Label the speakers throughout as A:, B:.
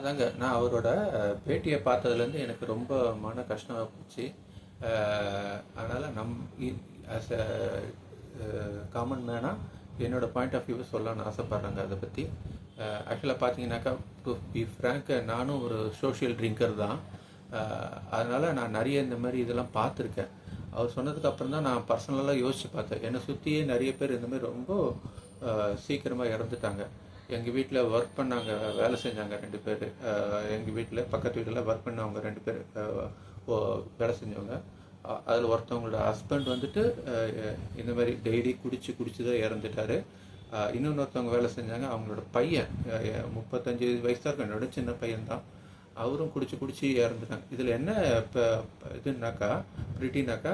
A: அதாங்க நான் அவரோட பேட்டியை பார்த்ததுலேருந்து எனக்கு ரொம்ப மன கஷ்டமாக போச்சு. அதனால் ஆஸ் அ காமன் மேனாக என்னோட பாயிண்ட் ஆஃப் வியூவை சொல்லலாம்னு ஆசைப்பட்றேங்க அதை பற்றி. ஆக்சுவலாக பார்த்தீங்கன்னாக்கா, டு பி ஃப்ரேங்க், நானும் ஒரு சோஷியல் ட்ரிங்கர் தான். அதனால் நான் நிறைய இந்த மாதிரி இதெல்லாம் பார்த்துருக்கேன். அவர் சொன்னதுக்கு அப்புறம் தான் நான் பர்சனலாக யோசித்து பார்த்தேன். என்னை சுற்றியே நிறைய பேர் இந்த மாதிரி ரொம்ப சீக்கிரமாக இறந்துட்டாங்க. எங்கள் வீட்டில் ஒர்க் பண்ணாங்க, வேலை செஞ்சாங்க 2 பேர். எங்கள் வீட்டில் பக்கத்து வீட்டில் ஒர்க் பண்ணவங்க 2 பேர் வேலை செஞ்சவங்க. அதில் ஒருத்தவங்களோட ஹஸ்பண்ட் வந்துட்டு இந்த மாதிரி டெய்லி குடிச்சு தான் இறந்துட்டார். இன்னொருத்தவங்க வேலை செஞ்சாங்க, அவங்களோட பையன் 35 வயசு தான் இருக்கும், என்னோட சின்ன பையன்தான். அவரும் குடிச்சு இறந்துட்டாங்க. இதில் என்ன இப்போ இதுனாக்கா பிரிட்டினாக்கா,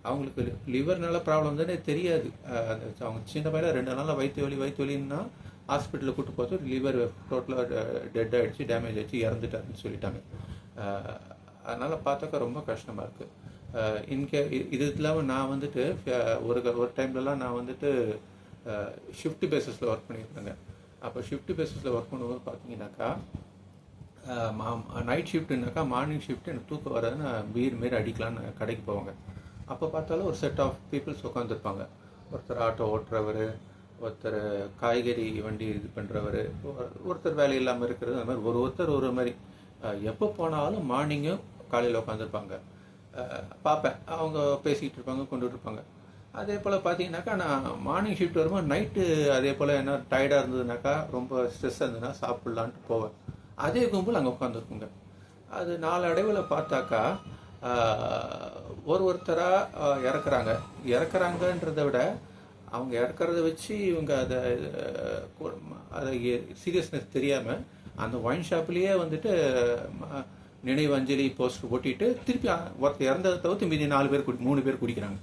A: அவங்களுக்கு லிவர்னால ப்ராப்ளம் தானே தெரியாது. அவங்க சின்ன பையன் 2 நாளில் வயிற்று வலின்னா ஹாஸ்பிட்டலில் கூட்டு போகிறது லிவர் டோட்டலாக டெட் ஆகிடுச்சு, டேமேஜ் ஆகிடுச்சு, இறந்துட்டாருன்னு சொல்லிட்டாங்க. அதனால் பார்த்தாக்கா ரொம்ப கஷ்டமாக இருக்குது. இது இல்லாமல் நான் வந்துட்டு ஒரு டைம்லலாம் நான் வந்துட்டு ஷிஃப்ட் பேஸஸில் ஒர்க் பண்ணியிருந்தேங்க. அப்போ ஷிஃப்ட் பேஸஸில் ஒர்க் பண்ணும்போது பார்த்தீங்கன்னாக்கா, நைட் ஷிஃப்ட்டுனாக்கா மார்னிங் ஷிஃப்ட் எனக்கு தூக்கம் வராது, நான் பீர் மாரி அடிக்கலான்னு கடைக்கு போவாங்க. அப்போ பார்த்தாலும் ஒரு செட் ஆஃப் பீப்புள்ஸ் உட்காந்துருப்பாங்க. ஒருத்தர் ஆட்டோ ஓட்டுறவர், ஒருத்தர் காய்கறி வண்டி இது பண்ணுறவர், ஒருத்தர் வேலை இல்லாமல் இருக்கிறது. அந்த மாதிரி ஒருத்தர் ஒரு மாதிரி எப்போ போனாலும் மார்னிங்கும் காலையில் உட்காந்துருப்பாங்க. பார்ப்பேன், அவங்க பேசிக்கிட்டு இருப்பாங்க, கொண்டுட்டு இருப்பாங்க. அதே போல் பார்த்தீங்கன்னாக்கா, நான் மார்னிங் ஷிஃப்ட் வரும்போது நைட்டு அதே போல் என்ன டயர்டாக இருந்ததுனாக்கா, ரொம்ப ஸ்ட்ரெஸ்ஸாக இருந்ததுன்னா சாப்பிட்லான்ட்டு போவேன். அதே கும்பல் அங்கே உட்காந்துருக்குங்க. அது நாளடைவில் பார்த்தாக்கா ஒருத்தராக இறக்குறாங்கன்றதை விட அவங்க இறக்குறத வச்சு இவங்க அதை சீரியஸ்னஸ் தெரியாமல் அந்த ஒயின் ஷாப்லேயே வந்துட்டு நினைவு அஞ்சலி போஸ்டர் ஒட்டிட்டு திருப்பி ஒருத்தர் இறந்ததை தவிர்த்து மீதி 3 பேர் குடிக்கிறாங்க.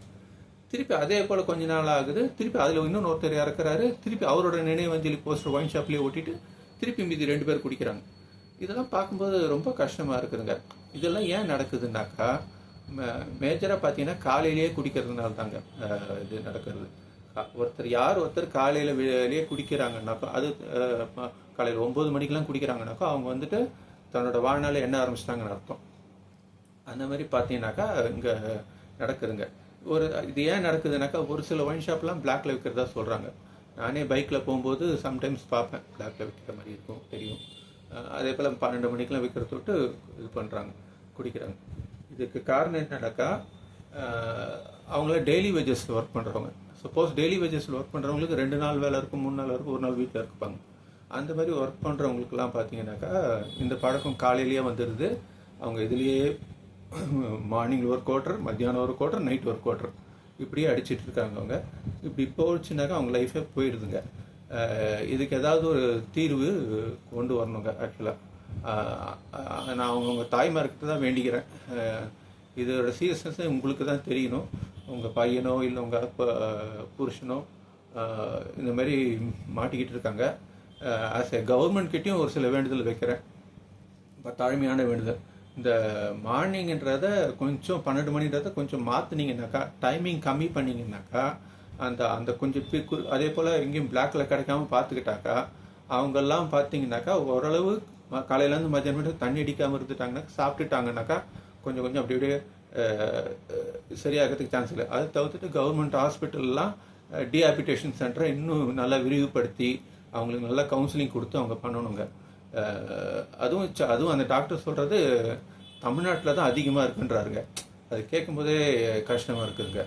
A: திருப்பி அதே போல் கொஞ்ச நாள் ஆகுது, திருப்பி அதில் இன்னொன்று ஒருத்தர் இறக்குறாரு, திருப்பி அவரோட நினைவு அஞ்சலி போஸ்டர் ஒயின் ஷாப்லேயே ஒட்டிட்டு திருப்பி மீதி 2 பேர் குடிக்கிறாங்க. இதெல்லாம் பார்க்கும்போது ரொம்ப கஷ்டமாக இருக்குதுங்க. இதெல்லாம் ஏன் நடக்குதுன்னாக்கா, மேஜராக பார்த்தீங்கன்னா காலையிலேயே குடிக்கிறதுனால தாங்க இது நடக்கிறது. ஒருத்தர் காலையில் வெளியே குடிக்கிறாங்கன்னாக்கா, அது காலையில் 9 மணிக்கெலாம் குடிக்கிறாங்கனாக்கா, அவங்க வந்துட்டு தன்னோட வாழ்நாள் என்ன ஆரம்பிச்சிட்டாங்கன்னு அர்த்தம். அந்த மாதிரி பார்த்தீங்கன்னாக்கா இங்கே நடக்குதுங்க. இது ஏன் நடக்குதுனாக்கா, ஒரு சில ஒயின் ஷாப்லாம் பிளாக்ல விற்கிறதா சொல்கிறாங்க. நானே பைக்கில் போகும்போது சம்டைம்ஸ் பார்ப்பேன், பிளாக்ல விற்கிற மாதிரி இருக்கும், தெரியும். அதே போல் 12 மணிக்கெலாம் விற்கிறத விட்டு இது பண்ணுறாங்க, குடிக்கிறாங்க. இதுக்கு காரணம் என்னன்னாக்கா, அவங்கள டெய்லி வேஜஸில் ஒர்க் பண்ணுறவங்க. சப்போஸ் டெய்லி வேஜஸில் ஒர்க் பண்ணுறவங்களுக்கு 2 நாள் வேலை இருக்கும், 3 நாள் இருக்கும், 1 நாள் வீட்டில் இருப்பாங்க. அந்த மாதிரி ஒர்க் பண்ணுறவங்களுக்குலாம் பார்த்தீங்கன்னாக்கா இந்த பழக்கம் காலையிலேயே வந்துடுது. அவங்க இதுலேயே மார்னிங் ஒரு குவார்ட்டர், மத்தியானம் ஒரு குவார்ட்டர், நைட் ஒரு குவார்ட்டர், இப்படியே அடிச்சிட்டு இருக்காங்க. அவங்க இப்படி போச்சுனாக்கா அவங்க லைஃபே போயிடுதுங்க. இதுக்கு ஏதாவது ஒரு தீர்வு கொண்டு வரணுங்க. ஆக்சுவலாக நான் அவங்கவுங்க தாய்மார்கிட்ட தான் வேண்டிக்கிறேன். இதோட சீரியஸ்னஸ் உங்களுக்கு தான் தெரியணும். உங்கள் பையனோ இல்லை உங்கள் புருஷனோ இந்த மாதிரி மாட்டிக்கிட்டு இருக்காங்க. ஆஸ் எ கவர்மெண்ட்கிட்டையும் ஒரு சில வேண்டுதல் வைக்கிறேன், தாழ்மையான வேண்டுதல். இந்த மார்னிங்ன்றத கொஞ்சம் 12 மணின்றதை கொஞ்சம் மாற்றினீங்கன்னாக்கா, டைமிங் கம்மி பண்ணிங்கன்னாக்கா, அந்த கொஞ்சம் அதே போல் எங்கேயும் பிளாக்ல கிடைக்காம பார்த்துக்கிட்டாக்கா, அவங்கெல்லாம் பார்த்தீங்கன்னாக்கா ஓரளவு காலையிலேருந்து மதியம் மட்டும் தண்ணி அடிக்காமல் இருந்துட்டாங்கன்னாக்கா, சாப்பிட்டுட்டாங்கன்னாக்கா கொஞ்சம் அப்படி அப்படியே சரியாகிறதுக்கு சான்ஸ் இல்லை. அதை தவிர்த்துட்டு கவர்மெண்ட் ஹாஸ்பிட்டல்லாம் டீஹாபிடேஷன் சென்டரை இன்னும் நல்லா விரிவுபடுத்தி அவங்களுக்கு நல்லா கவுன்சிலிங் கொடுத்து அவங்க பண்ணணுங்க. அதுவும் அந்த டாக்டர் சொல்கிறது தமிழ்நாட்டில் தான் அதிகமாக இருக்குன்றாருங்க. அது கேட்கும்போதே கஷ்டமாக இருக்குதுங்க.